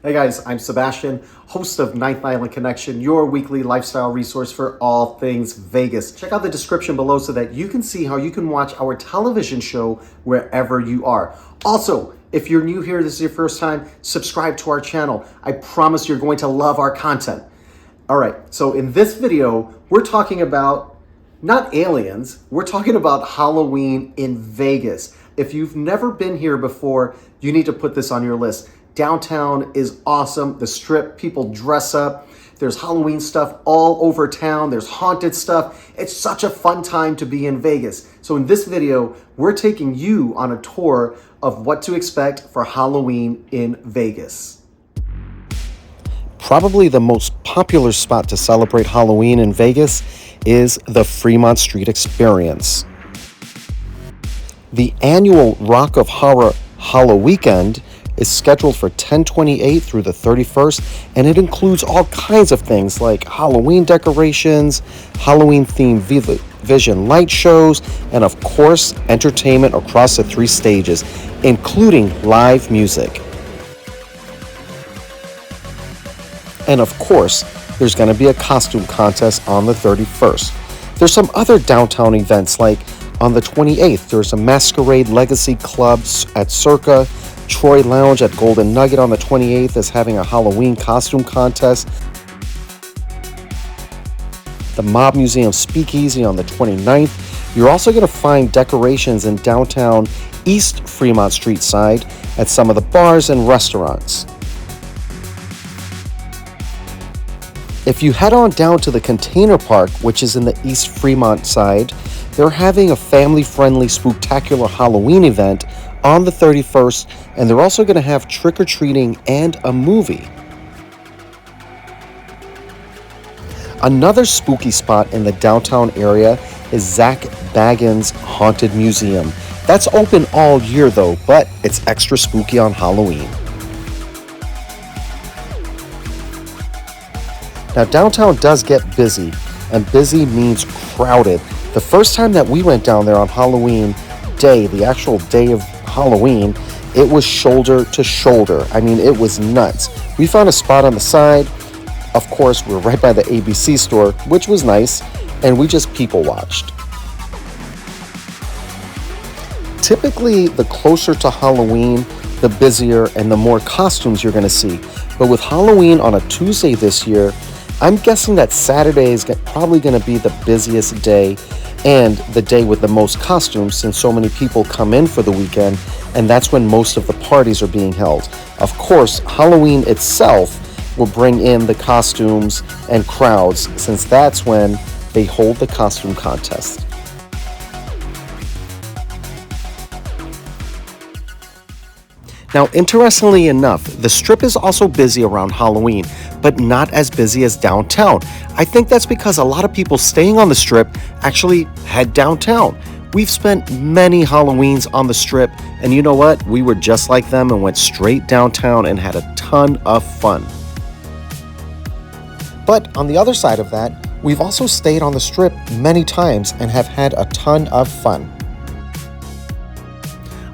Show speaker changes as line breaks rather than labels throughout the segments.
Hey guys, I'm Sebastian, host of Ninth Island Connection, your weekly lifestyle resource for all things Vegas. Check out the description below so that you can see how you can watch our television show wherever you are. Also, if you're new here, this is your first time, subscribe to our channel. I promise you're going to love our content. All right, so in this video, we're talking about not aliens, we're talking about Halloween in Vegas. If you've never been here before, you need to put this on your list. Downtown is awesome. The Strip, people dress up. There's Halloween stuff all over town. There's haunted stuff. It's such a fun time to be in Vegas. So in this video, we're taking you on a tour of what to expect for Halloween in Vegas.
Probably the most popular spot to celebrate Halloween in Vegas is the Fremont Street Experience. The annual Rock of Horror Halloweekend is scheduled for 10/28 through the 31st, and it includes all kinds of things like Halloween decorations, Halloween-themed vision light shows, and of course, entertainment across the 3 stages, including live music. And of course, there's going to be a costume contest on the 31st. There's some other downtown events, like on the 28th, there's a Masquerade Legacy Club at Circa. Troy Lounge at Golden Nugget on the 28th is having a Halloween costume contest. The Mob Museum Speakeasy on the 29th. You're also going to find decorations in downtown East Fremont Street side at some of the bars and restaurants. If you head on down to the Container Park, which is in the East Fremont side, they're having a family-friendly spooktacular Halloween event on the 31st, and they're also going to have trick-or-treating and a movie. Another spooky spot in the downtown area is Zach Bagans' Haunted Museum. That's open all year though, but it's extra spooky on Halloween. Now downtown does get busy, and busy means crowded. The first time that we went down there on Halloween day, the actual day of Halloween, it was shoulder to shoulder. I mean, it was nuts. We found a spot on the side. Of course, we're right by the ABC store, which was nice, and we just people watched. Typically, the closer to Halloween, the busier and the more costumes you're going to see. But with Halloween on a Tuesday this year, I'm guessing that Saturday is probably going to be the busiest day and the day with the most costumes, since so many people come in for the weekend, and that's when most of the parties are being held. Of course, Halloween itself will bring in the costumes and crowds, since that's when they hold the costume contest. Now, interestingly enough, the Strip is also busy around Halloween, but not as busy as downtown. I think that's because a lot of people staying on the Strip actually head downtown. We've spent many Halloweens on the Strip, and you know what? We were just like them and went straight downtown and had a ton of fun. But on the other side of that, we've also stayed on the Strip many times and have had a ton of fun.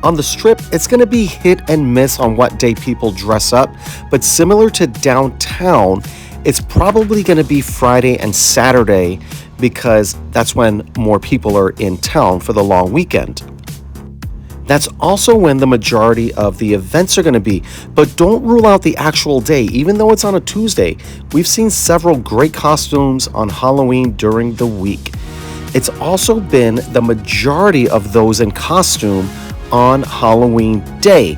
On the Strip, it's going to be hit and miss on what day people dress up, but similar to downtown, it's probably going to be Friday and Saturday because that's when more people are in town for the long weekend. That's also when the majority of the events are going to be, but don't rule out the actual day, even though it's on a Tuesday. We've seen several great costumes on Halloween during the week. It's also been the majority of those in costume on Halloween day,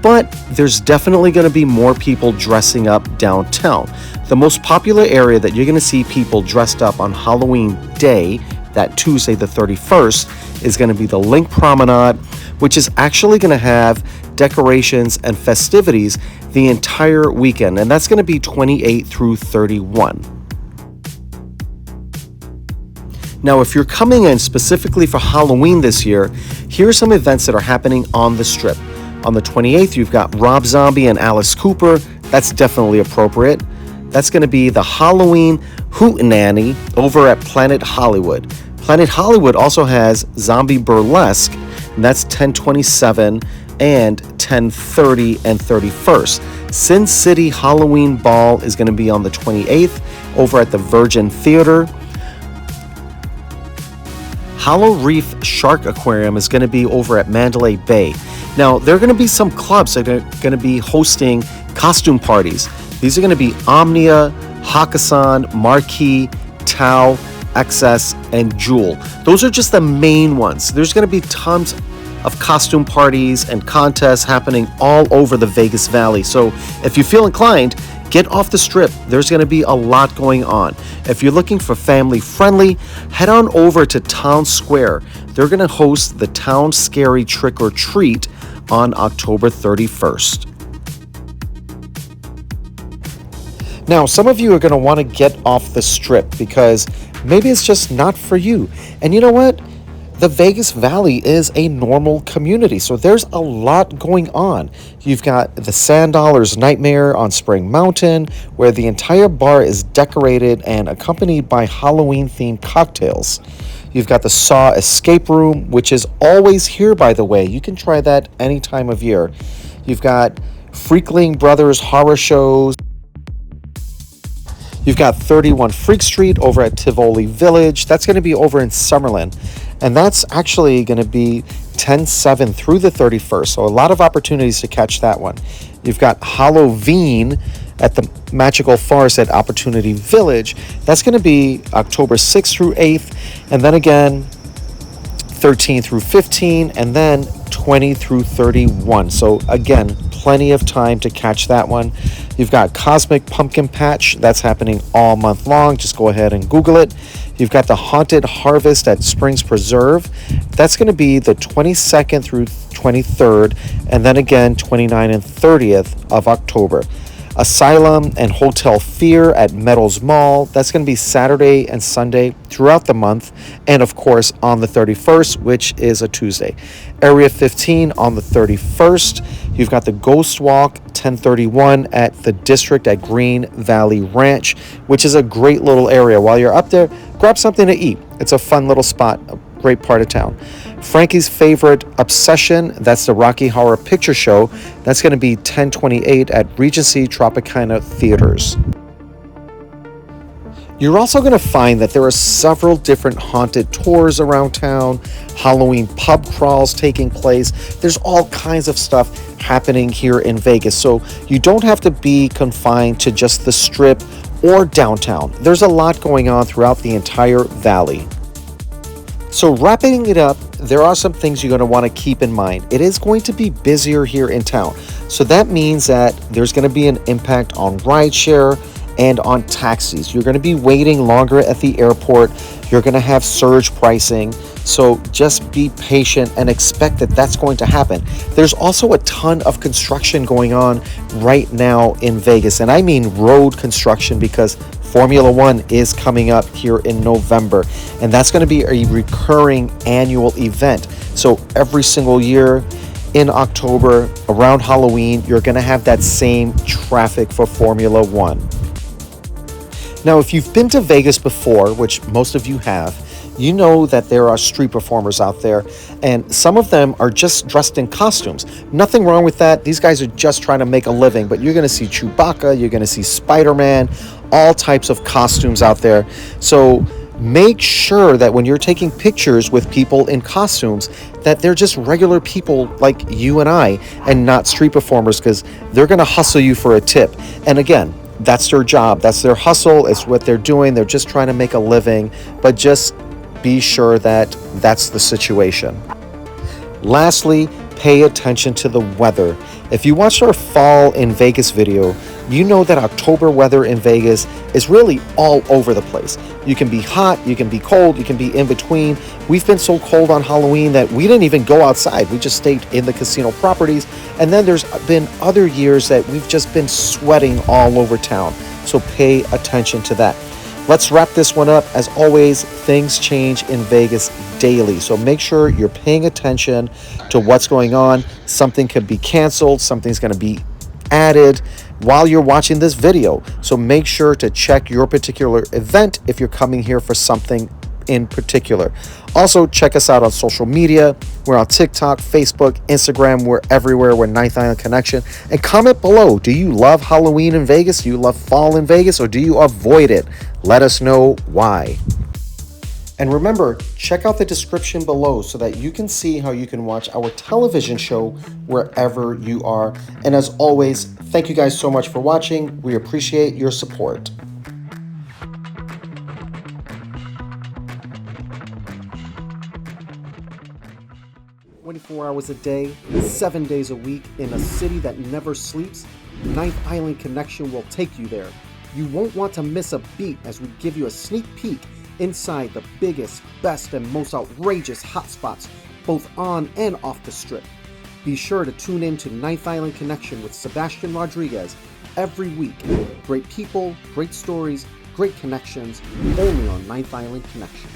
but there's definitely going to be more people dressing up downtown. The most popular area that you're going to see people dressed up on Halloween day, that Tuesday the 31st, is going to be the Link Promenade, which is actually going to have decorations and festivities the entire weekend, and that's going to be 28 through 31. Now, if you're coming in specifically for Halloween this year, here are some events that are happening on the Strip. On the 28th, you've got Rob Zombie and Alice Cooper. That's definitely appropriate. That's going to be the Halloween Hootenanny over at Planet Hollywood. Planet Hollywood also has Zombie Burlesque, and that's 10/27, and 10/30 and 31st. Sin City Halloween Ball is going to be on the 28th over at the Virgin Theater. Hollow Reef Shark Aquarium is going to be over at Mandalay Bay. Now, there are going to be some clubs that are going to be hosting costume parties. These are going to be Omnia, Hakkasan, Marquee, Tau, XS, and Jewel. Those are just the main ones. There's going to be tons of costume parties and contests happening all over the Vegas Valley. So if you feel inclined, get off the strip. There's going to be a lot going on. If you're looking for family friendly, head on over to Town Square. They're going to host the Town Scary Trick or Treat on October 31st. Now, some of you are going to want to get off the strip because maybe it's just not for you. And you know what? The Vegas Valley is a normal community, so there's a lot going on. You've got the Sand Dollars Nightmare on Spring Mountain, where the entire bar is decorated and accompanied by Halloween-themed cocktails. You've got the Saw Escape Room, which is always here, by the way. You can try that any time of year. You've got Freakling Brothers horror shows. You've got 31 Freak Street over at Tivoli Village. That's going to be over in Summerlin. And that's actually going to be 10/7 through the 31st. So a lot of opportunities to catch that one. You've got Halloween at the Magical Forest at Opportunity Village. That's going to be October 6th through 8th. And then again, 13 through 15. And then 20 through 31. So again, plenty of time to catch that one. You've got Cosmic Pumpkin Patch. That's happening all month long. Just go ahead and Google it. You've got the Haunted Harvest at Springs Preserve. That's going to be the 22nd through 23rd, and then again 29th and 30th of October. Asylum and Hotel Fear at Meadows Mall. That's going to be Saturday and Sunday throughout the month, and of course on the 31st, which is a Tuesday. Area 15 on the 31st. You've got the Ghost Walk 1031 at the District at Green Valley Ranch, which is a great little area. While you're up there, grab something to eat. It's a fun little spot, a great part of town. Frankie's Favorite Obsession, that's the Rocky Horror Picture Show. That's going to be 1028 at Regency Tropicana Theaters. You're also going to find that there are several different haunted tours around town, Halloween pub crawls taking place. There's all kinds of stuff happening here in Vegas. So you don't have to be confined to just the Strip or downtown. There's a lot going on throughout the entire valley. So wrapping it up, there are some things you're going to want to keep in mind. It is going to be busier here in town. So that means that there's going to be an impact on rideshare and on taxis. You're going to be waiting longer at the airport. You're going to have surge pricing. So just be patient and expect that that's going to happen. There's also a ton of construction going on right now in Vegas. And I mean road construction, because Formula One is coming up here in November, and that's going to be a recurring annual event. So every single year in October around Halloween, you're going to have that same traffic for Formula One. Now, if you've been to Vegas before, which most of you have, you know that there are street performers out there, and some of them are just dressed in costumes. Nothing wrong with that. These guys are just trying to make a living, but you're going to see Chewbacca, you're going to see Spider-Man, all types of costumes out there. So make sure that when you're taking pictures with people in costumes, that they're just regular people like you and I, and not street performers, because they're going to hustle you for a tip. And again, that's their job. That's their hustle. It's what they're doing. They're just trying to make a living, but just be sure that that's the situation. Lastly, pay attention to the weather. If you watched our Fall in Vegas video, you know that October weather in Vegas is really all over the place. You can be hot, you can be cold, you can be in between. We've been so cold on Halloween that we didn't even go outside. We just stayed in the casino properties. And then there's been other years that we've just been sweating all over town. So pay attention to that. Let's wrap this one up. As always, things change in Vegas daily. So make sure you're paying attention to what's going on. Something could be canceled. Something's going to be added while you're watching this video. So make sure to check your particular event if you're coming here for something in particular. Also, check us out on social media. We're on TikTok, Facebook, Instagram. We're everywhere. We're Ninth Island Connection. And comment below. Do you love Halloween in Vegas? Do you love fall in Vegas? Or do you avoid it? Let us know why. And remember, check out the description below so that you can see how you can watch our television show wherever you are. And as always, thank you guys so much for watching. We appreciate your support. 24 hours a day, 7 days a week, in a city that never sleeps, Ninth Island Connection will take you there. You won't want to miss a beat as we give you a sneak peek inside the biggest, best, and most outrageous hotspots, both on and off the strip. Be sure to tune in to Ninth Island Connection with Sebastian Rodriguez every week. Great people, great stories, great connections, only on Ninth Island Connection.